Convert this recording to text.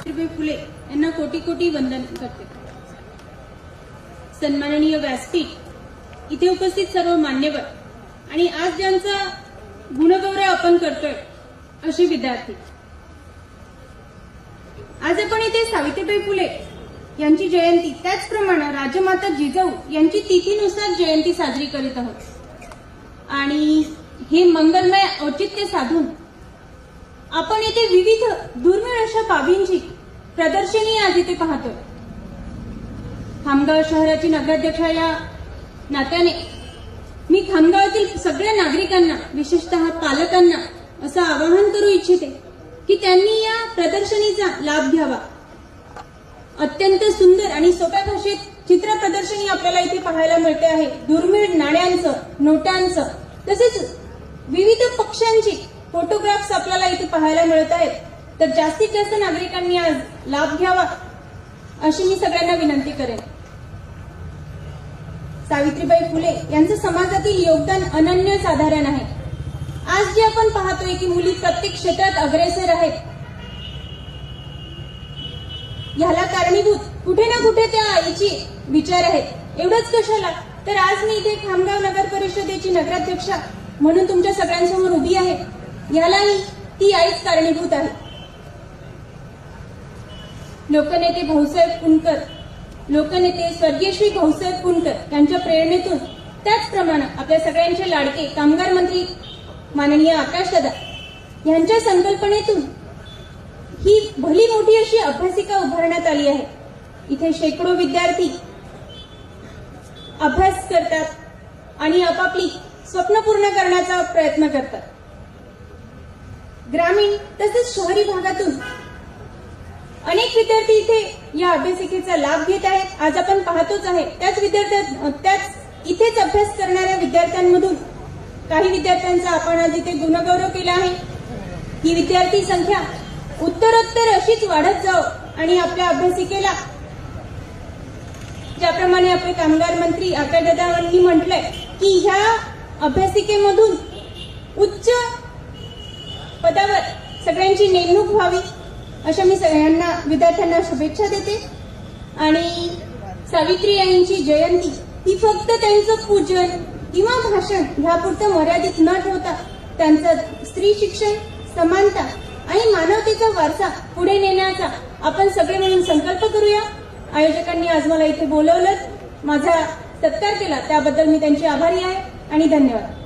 सावित्रीबाई फुले यांना कोटी कोटी वंदन करते। सन्माननीय व्यासपीठ, इथे उपस्थित सर्व मान्यवर आणि आज ज्यांचा गुणगौरव आपण करतोय असे विद्यार्थी, आज आपण इथे सावित्रीबाई फुले यांची जयंती, त्याचप्रमाणे राजमाता जिजाऊ यांची तिथीनुसार जयंती साजरी करीत आहोत। आणि हे मंगलमय औचित्य साधून आपण इथे विविध दुर्मिळ अशा बाबींची प्रदर्शनी आज इथे पाहतोय। खामगाव शहराची नगराध्यक्ष या नात्याने मी खामगावातील सगळ्या नागरिकांना, विशेषतः पालकांना असं आवाहन करू इच्छिते की त्यांनी या प्रदर्शनीचा लाभ घ्यावा। अत्यंत सुंदर आणि सोप्या भाषेत चित्र प्रदर्शनी आपल्याला इथे पाहायला मिळते आहे। दुर्मिळ नाण्यांचं, नोटांचं, तसेच विविध पक्ष्यांची फोटोग्राफ्स आपल्याला इथे पाहायला मिळत आहेत। तर जास्तीत जास्त नागरिकांनी आज लाभ घ्यावा अशी मी सगळ्यांना विनंती करेन। सावित्रीबाई फुले यांचं समाजातील योगदान अनन्यसाधारण आहे। आज जे आपण पाहतोय की मुली प्रत्येक क्षेत्रात अग्रेसर आहेत, ह्याला कारणीभूत कुठे ना कुठे त्या आईची विचार आहेत। एवढंच कशाला, तर आज मी इथे खामगाव नगर परिषदेची नगराध्यक्षा म्हणून तुमच्या सगळ्यांसमोर उभी आहे, यालाही ती आईच कारणीभूत आहे। लोकनेते भाऊसाहेब पुणकर, लोकनेते स्वर्गीय श्री भाऊसाहेब पुणकर यांच्या प्रेरणेतून, त्याचप्रमाणे आपल्या सगळ्यांचे लाडके कामगार मंत्री माननीय आकाशदादा यांच्या संकल्पनेतून ही भली मोठी अशी अभ्यासिका उभारण्यात आली आहे। इथे शेकडो विद्यार्थी अभ्यास करतात आणि आपापली स्वप्न पूर्ण करण्याचा प्रयत्न करतात। ग्रामीण तसेच शहरी भागातून अनेक विद्यार्थी इथे या अभ्यासिकेचा लाभ घेत आहेत। आज आपण पाहतोच आहे, त्याच इथेच अभ्यास करणाऱ्या विद्यार्थ्यांमधून काही विद्यार्थ्यांचा आपण आज इथे गुणगौरव केला आहे। ही विद्यार्थी संख्या उत्तरोत्तर अशीच वाढत जाओ आणि आपल्या अभ्यासिकेला, ज्याप्रमाणे आपले कामगार मंत्री आकाशदादा यांनी म्हटलंय की ह्या अभ्यासिकेमधून उच्च पदावर सगळ्यांची नेमणूक व्हावी, अशा मी सगळ्यांना विद्यार्थ्यांना शुभेच्छा देते। आणि सावित्री आईंची जयंती ही फक्त त्यांचं पूजन किंवा भाषण ह्यापुरतं मर्यादित न ठेवता त्यांचं स्त्री शिक्षण, समानता आणि मानवतेचा वारसा पुढे नेण्याचा आपण सगळे मिळून संकल्प करूया। आयोजकांनी आज मला इथे बोलवलं, माझा सत्कार केला, त्याबद्दल मी त्यांची आभारी आहे आणि धन्यवाद।